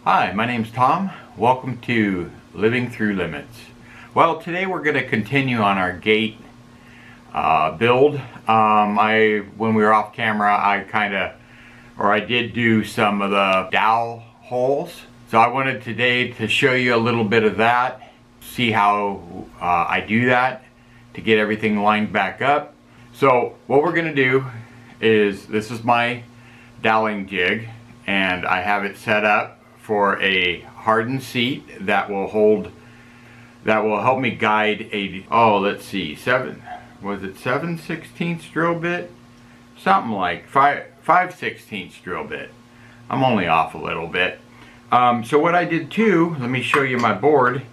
Hi, my name's Tom. Welcome to Living Through Limits. Well, today we're going to continue on our gate build. When we were off camera, I did do some of the dowel holes. So I wanted today to show you a little bit of that, see how I do that to get everything lined back up. So what we're going to do is, this is my doweling jig, and I have it set up for a hardened seat that will help me guide a, let's see, 7/16 drill bit? Something like 5/16 drill bit. I'm only off a little bit. So what I did too, let me show you my board,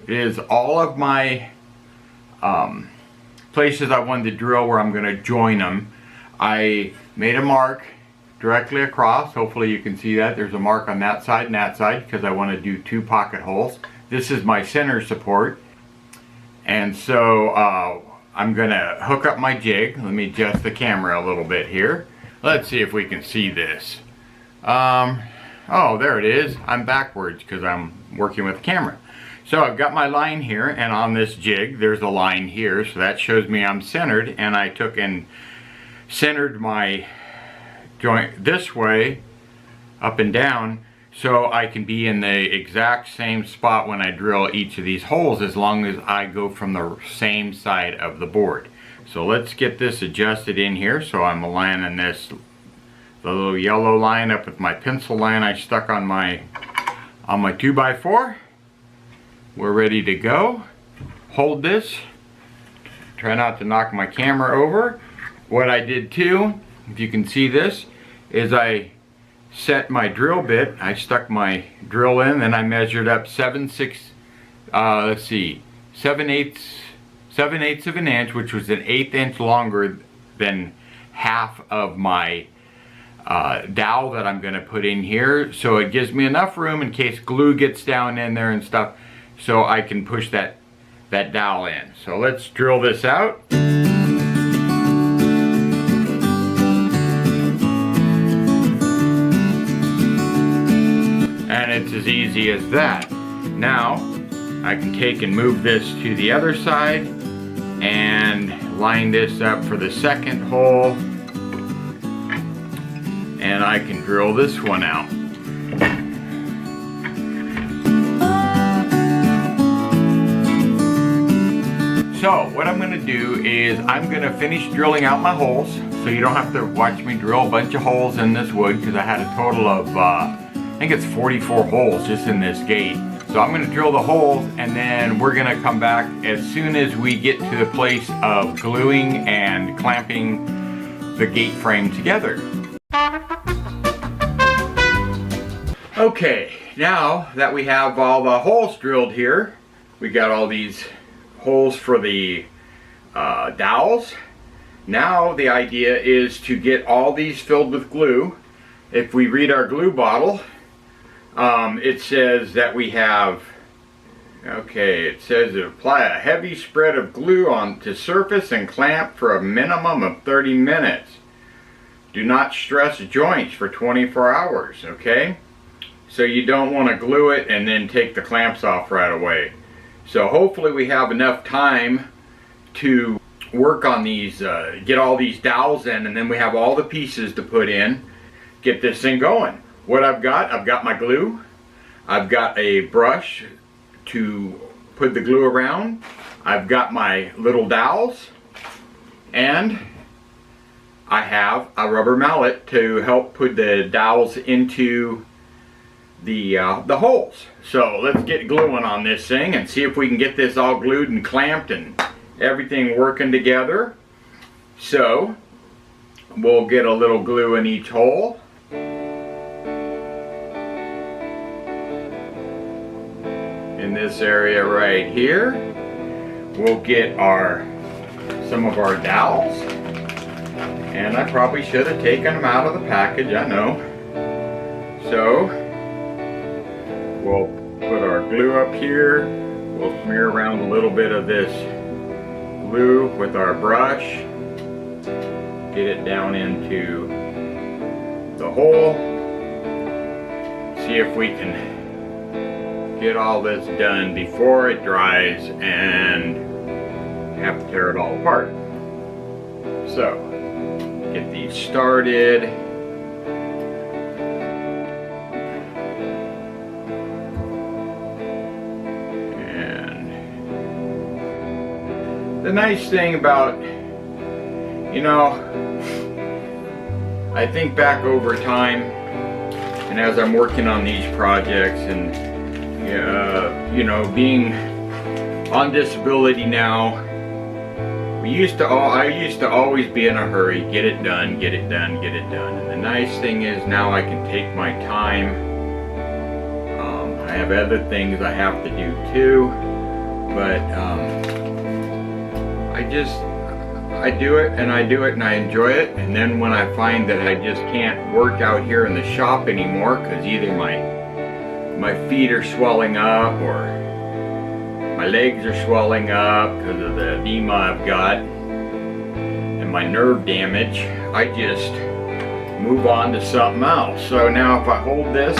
is all of my places I wanted to drill where I'm going to join them, I made a mark directly across. Hopefully you can see that. There's a mark on that side and that side because I want to do 2 pocket holes. This is my center support. And so I'm going to hook up my jig. Let me adjust the camera a little bit here. Let's see if we can see this. Oh, there it is. I'm backwards because I'm working with the camera. So I've got my line here, and on this jig there's a line here, so that shows me I'm centered, and I took and centered my joint this way up and down so I can be in the exact same spot when I drill each of these holes, as long as I go from the same side of the board. So let's get this adjusted in here. So I'm aligning this, the little yellow line, up with my pencil line I stuck on my 2x4. We're ready to go. Hold this, try not to knock my camera over. What I did too, if you can see this, is I set my drill bit. I stuck my drill in, and I measured up 7/8 of an inch, which was an 1/8 inch longer than half of my dowel that I'm going to put in here. So it gives me enough room in case glue gets down in there and stuff, so I can push that dowel in. So let's drill this out. And it's as easy as that. Now I can take and move this to the other side and line this up for the second hole, and I can drill this one out. So what I'm going to do is I'm going to finish drilling out my holes, so you don't have to watch me drill a bunch of holes in this wood, because I had a total of I think it's 44 holes just in this gate. So I'm going to drill the holes, and then we're going to come back as soon as we get to the place of gluing and clamping the gate frame together. Okay, now that we have all the holes drilled here, we got all these holes for the dowels. Now the idea is to get all these filled with glue. If we read our glue bottle, it says that we have, it says to apply a heavy spread of glue onto surface and clamp for a minimum of 30 minutes. Do not stress joints for 24 hours, okay? So you don't want to glue it and then take the clamps off right away. So hopefully we have enough time to work on these, get all these dowels in, and then we have all the pieces to put in, get this thing going. What I've got my glue, I've got a brush to put the glue around, I've got my little dowels, and I have a rubber mallet to help put the dowels into the holes. So let's get gluing on this thing and see if we can get this all glued and clamped and everything working together. So we'll get a little glue in each hole. In this area right here, we'll get some of our dowels, and I probably should have taken them out of the package, I know. So we'll put our glue up here, we'll smear around a little bit of this glue with our brush, get it down into the hole, see if we can get all this done before it dries and have to tear it all apart. So, get these started. And the nice thing about, you know, I think back over time, and as I'm working on these projects, and you know, being on disability now, I used to always be in a hurry, get it done, get it done, get it done. And the nice thing is now I can take my time. I have other things I have to do too, but I do it and I enjoy it. And then when I find that I just can't work out here in the shop anymore because either my feet are swelling up or my legs are swelling up because of the edema I've got and my nerve damage, I just move on to something else. So now if I hold this,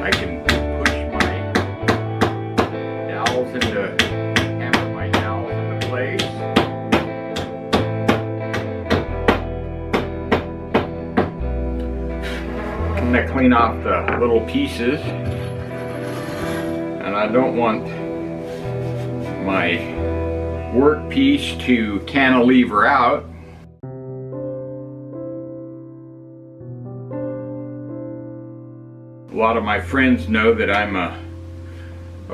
I can push my dowels hammer my dowels into place. I'm going to clean off the little pieces, and I don't want my workpiece to cantilever out. A lot of my friends know that I'm a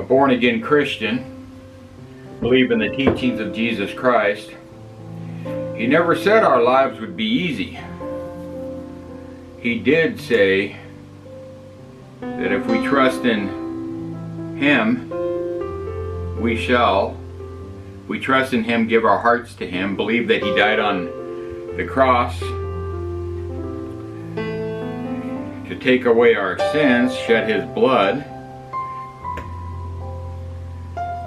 born-again Christian, believe in the teachings of Jesus Christ. He never said our lives would be easy. He did say that if we trust in Him, we trust in Him, give our hearts to Him, believe that He died on the cross to take away our sins, shed His blood,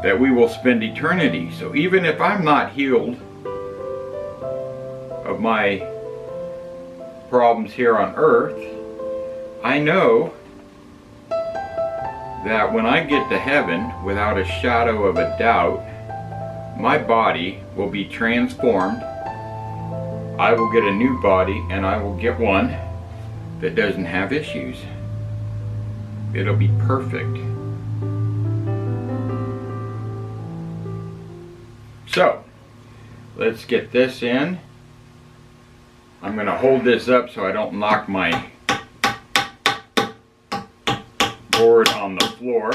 that we will spend eternity. So even if I'm not healed of my problems here on earth, I know that when I get to heaven, without a shadow of a doubt, my body will be transformed. I will get a new body, and I will get one that doesn't have issues. It'll be perfect. So, let's get this in. I'm going to hold this up so I don't knock my board on the floor.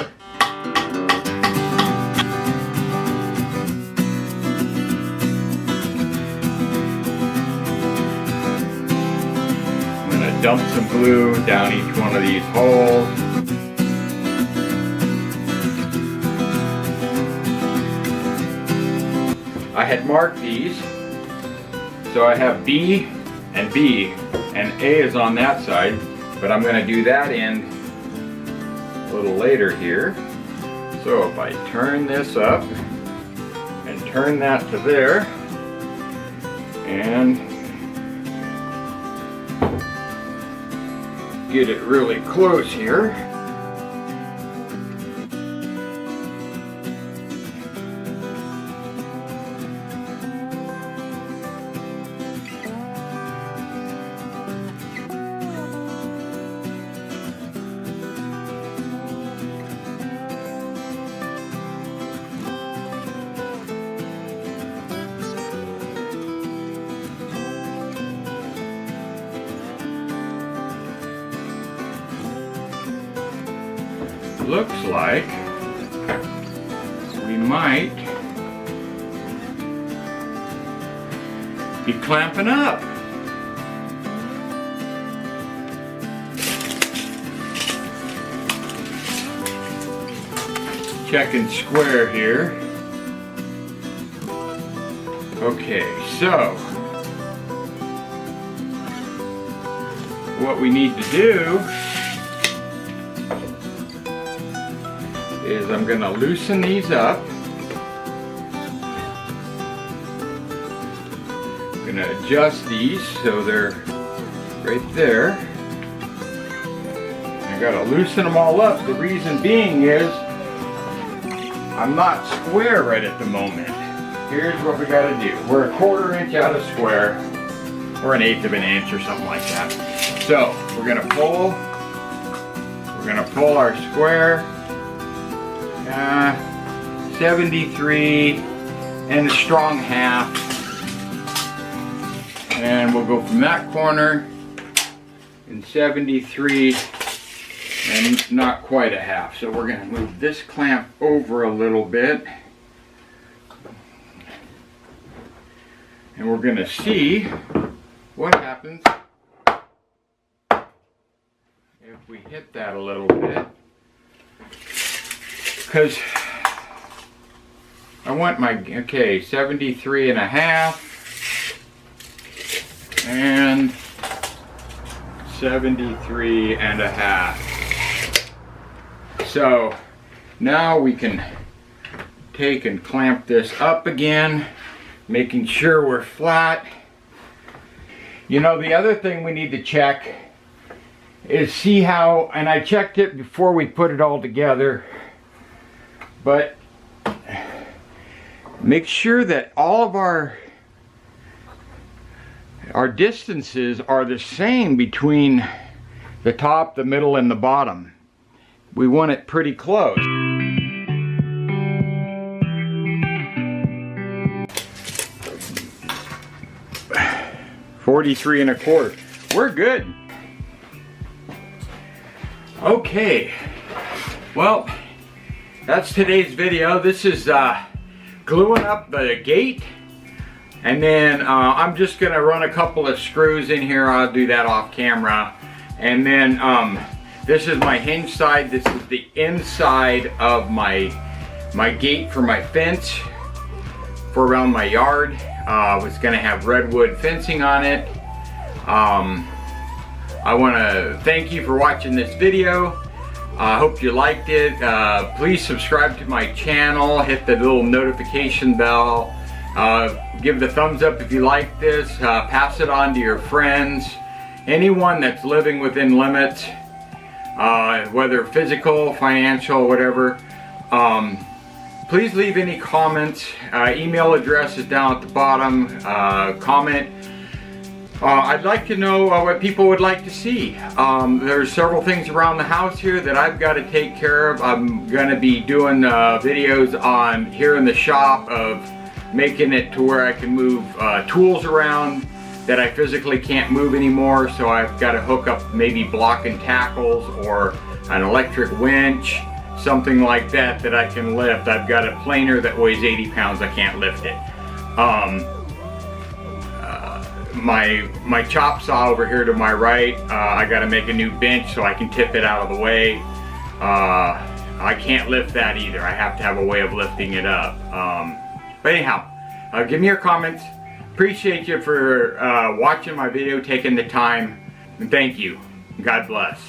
I'm going to dump some glue down each one of these holes. I had marked these, so I have B and B, and A is on that side, but I'm going to do that in a little later here. So if I turn this up and turn that to there, and get it really close here. Looks like we might be clamping up. Checking square here. Okay, so what we need to do is I'm going to loosen these up. I'm going to adjust these so they're right there. I got to loosen them all up. The reason being is I'm not square right at the moment. Here's what we gotta do. We're a 1/4 inch out of square, or 1/8 of an inch or something like that. So we're gonna pull our square, 73 and a strong half. And we'll go from that corner in 73 and not quite a half. So we're gonna move this clamp over a little bit. And we're gonna see what happens if we hit that a little bit. Because I want my, okay, 73 and a half and 73 and a half. So now we can take and clamp this up again, making sure we're flat. You know, the other thing we need to check is see how, and I checked it before we put it all together, but make sure that all of our distances are the same between the top, the middle, and the bottom. We want it pretty close. $43 1/4. We're good. Okay. Well, that's today's video. This is gluing up the gate, and then I'm just gonna run a couple of screws in here. I'll do that off camera, and then this is my hinge side. This is the inside of my gate for my fence for around my yard. It's gonna have redwood fencing on it. I want to thank you for watching this video. I hope you liked it. Please subscribe to my channel, hit the little notification bell, give the thumbs up if you like this, pass it on to your friends, anyone that's living within limits, whether physical, financial, whatever. Please leave any comments. Email address is down at the bottom. Comment. I'd like to know what people would like to see. There's several things around the house here that I've got to take care of. I'm going to be doing videos on here in the shop of making it to where I can move tools around that I physically can't move anymore. So I've got to hook up maybe block and tackles or an electric winch, something like that that I can lift. I've got a planer that weighs 80 pounds. I can't lift it. My chop saw over here to my right, I got to make a new bench so I can tip it out of the way. I can't lift that either. I have to have a way of lifting it up. But anyhow, give me your comments. Appreciate you for watching my video, taking the time, and thank you. God bless.